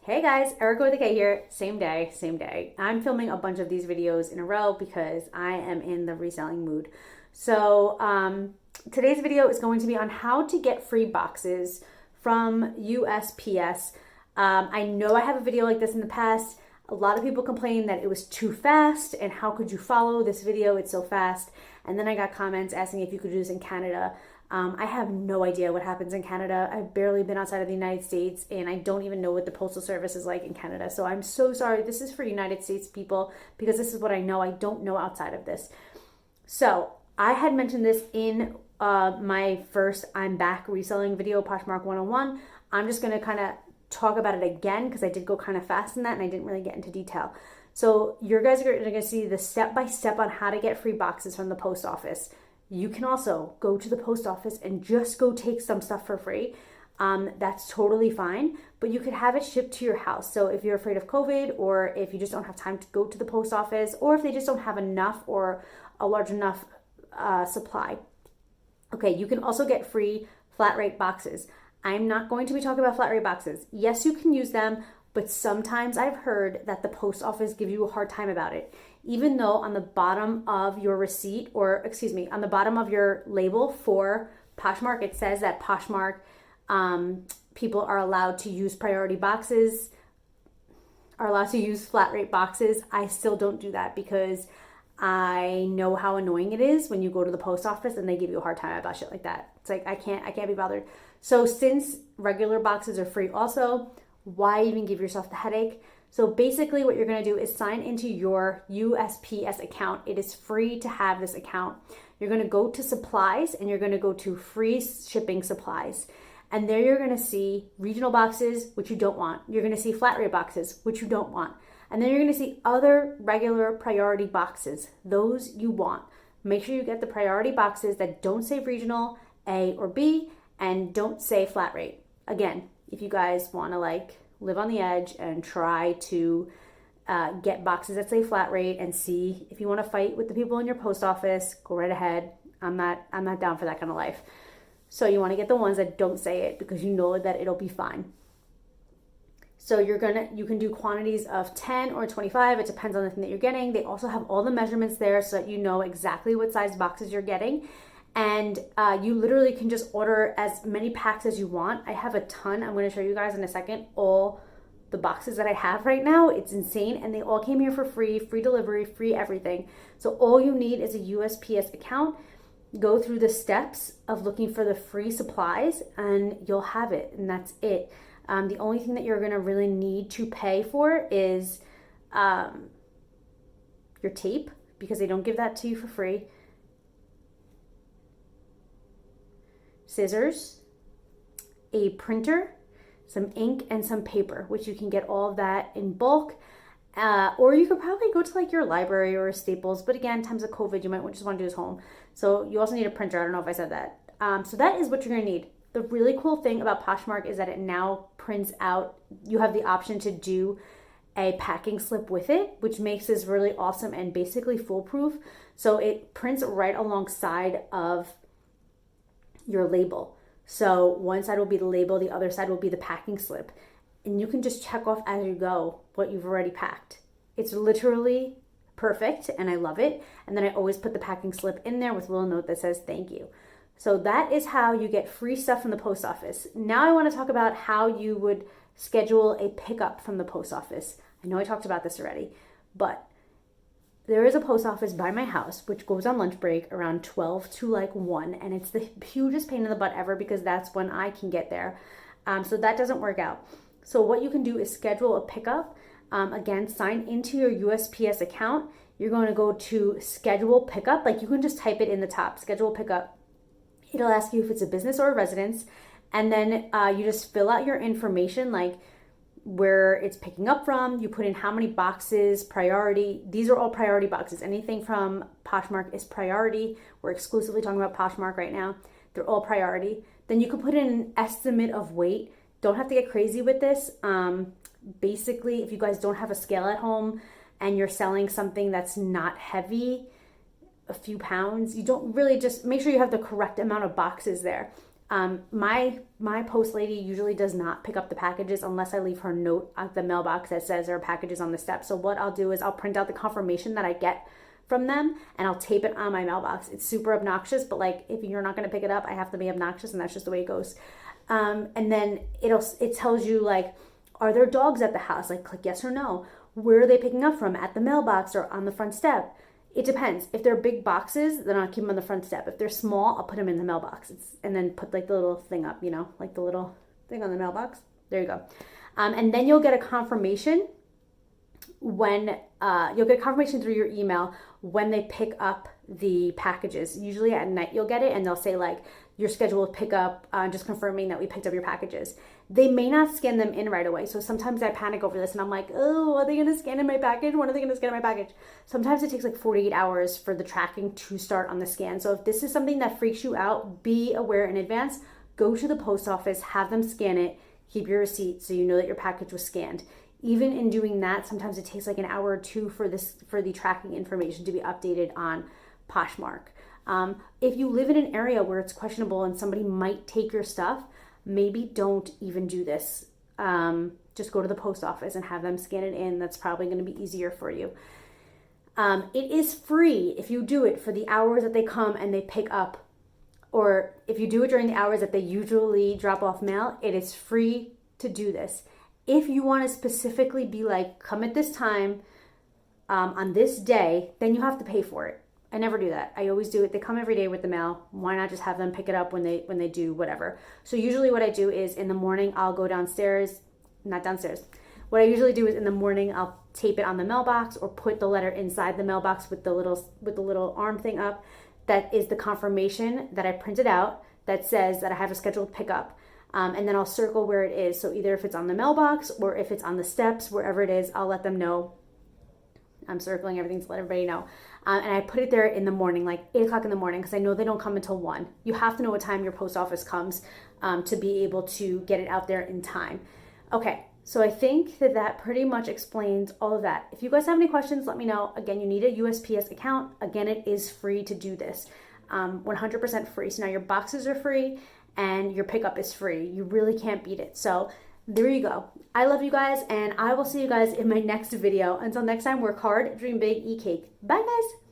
Hey guys, Erica with the K here. Same day, same day. I'm filming a bunch of these videos in a row because I am in the reselling mood. So today's video is going to be on how to get free boxes from USPS. I know I have a video like this in the past. A lot of people complained that it was too fast and how could you follow this video? It's so fast. And then I got comments asking if you could do this in Canada. I have no idea what happens in Canada. I've barely been outside of the United States and I don't even know what the postal service is like in Canada. So I'm so sorry. This is for United States people because this is what I know. I don't know outside of this. So I had mentioned this in my first I'm Back reselling video, Poshmark 101. I'm just going to kind of talk about it again because I did go kind of fast in that and I didn't really get into detail. So you guys are going to see the step-by-step on how to get free boxes from the post office. You can also go to the post office and just go take some stuff for free. That's totally fine, but you could have it shipped to your house. So if you're afraid of COVID, or if you just don't have time to go to the post office, or if they just don't have enough or a large enough supply. Okay, you can also get free flat rate boxes. I'm not going to be talking about flat rate boxes. Yes, you can use them, but sometimes I've heard that the post office gives you a hard time about it. Even though on the bottom of your receipt, or excuse me, on the bottom of your label for Poshmark, it says that Poshmark people are allowed to use priority boxes, are allowed to use flat rate boxes. I still don't do that because I know how annoying it is when you go to the post office and they give you a hard time about shit like that. It's like, I can't be bothered. So since regular boxes are free also, why even give yourself the headache? So basically what you're going to do is sign into your USPS account. It is free to have this account. You're going to go to supplies and you're going to go to free shipping supplies. And there you're going to see regional boxes, which you don't want. You're going to see flat rate boxes, which you don't want. And then you're going to see other regular priority boxes. Those you want. Make sure you get the priority boxes that don't say regional, A or B, and don't say flat rate. Again, if you guys want to live on the edge and try to get boxes that say flat rate and see if you want to fight with the people in your post office, go right ahead. I'm not down for that kind of life. So you want to get the ones that don't say it because you know that it'll be fine. So you can do quantities of 10 or 25. It depends on the thing that you're getting. They also have all the measurements there so that you know exactly what size boxes you're getting. And you literally can just order as many packs as you want. I have a ton. I'm going to show you guys in a second all the boxes that I have right now. It's insane. And they all came here for free delivery, free everything. So all you need is a USPS account. Go through the steps of looking for the free supplies and you'll have it. And that's it. The only thing that you're going to really need to pay for is your tape, because they don't give that to you for free. Scissors, a printer, some ink, and some paper, which you can get all of that in bulk. Or you could probably go to your library or Staples. But again, times of COVID, you might just want to do this home. So you also need a printer. I don't know if I said that. So that is what you're going to need. The really cool thing about Poshmark is that it now prints out. You have the option to do a packing slip with it, which makes this really awesome and basically foolproof. So it prints right alongside of your label. So one side will be the label, the other side will be the packing slip. And you can just check off as you go what you've already packed. It's literally perfect and I love it. And then I always put the packing slip in there with a little note that says thank you. So that is how you get free stuff from the post office. Now I want to talk about how you would schedule a pickup from the post office. I know I talked about this already, but there is a post office by my house, which goes on lunch break around 12 to 1, and it's the hugest pain in the butt ever because that's when I can get there. So that doesn't work out. So what you can do is schedule a pickup. Again, sign into your USPS account. You're going to go to schedule pickup. You can just type it in the top, schedule pickup. It'll ask you if it's a business or a residence. And then you just fill out your information, where it's picking up from. You put in how many boxes, priority. These are all priority boxes. Anything from Poshmark is priority. We're exclusively talking about Poshmark right now. They're all priority. Then you can put in an estimate of weight. Don't have to get crazy with this. Basically, if you guys don't have a scale at home and you're selling something that's not heavy, a few pounds, you don't really, just make sure you have the correct amount of boxes there. My post lady usually does not pick up the packages unless I leave her a note at the mailbox that says there are packages on the steps. So what I'll do is I'll print out the confirmation that I get from them and I'll tape it on my mailbox. It's super obnoxious, but like if you're not going to pick it up, I have to be obnoxious, and that's just the way it goes. And then it tells you like, are there dogs at the house? Like click yes or no. Where are they picking up from? At the mailbox or on the front step? It depends. If they're big boxes, then I'll keep them on the front step. If they're small, I'll put them in the mailbox. And then put like the little thing up, like the little thing on the mailbox. There you go. And then you'll get a confirmation when you'll get confirmation through your email when they pick up the packages. Usually at night you'll get it, and they'll say like your scheduled pickup, just confirming that we picked up your packages. They may not scan them in right away. So sometimes I panic over this and I'm like, oh, are they going to scan in my package? When are they going to scan in my package? Sometimes it takes like 48 hours for the tracking to start on the scan. So if this is something that freaks you out, be aware in advance. Go to the post office, have them scan it, keep your receipt so you know that your package was scanned. Even in doing that, sometimes it takes like an hour or two for the tracking information to be updated on Poshmark. If you live in an area where it's questionable and somebody might take your stuff, maybe don't even do this. Just go to the post office and have them scan it in. That's probably going to be easier for you. It is free if you do it for the hours that they come and they pick up, or if you do it during the hours that they usually drop off mail. It is free to do this. If you want to specifically be like, come at this time, on this day, then you have to pay for it. I never do that. I always do it. They come every day with the mail. Why not just have them pick it up when they do whatever? So usually what I do is in the morning, I'll go downstairs, not downstairs. What I usually do is in the morning, I'll tape it on the mailbox or put the letter inside the mailbox with the little arm thing up. That is the confirmation that I printed out that says that I have a scheduled pickup. And then I'll circle where it is. So either if it's on the mailbox or if it's on the steps, wherever it is, I'll let them know. I'm circling everything to let everybody know. And I put it there in the morning, like 8 o'clock in the morning, because I know they don't come until 1. You have to know what time your post office comes to be able to get it out there in time. Okay, so I think that pretty much explains all of that. If you guys have any questions, let me know. Again, you need a USPS account. Again, it is free to do this. 100% free. So now your boxes are free and your pickup is free. You really can't beat it. So there you go. I love you guys, and I will see you guys in my next video. Until next time, work hard, dream big, eat cake. Bye, guys.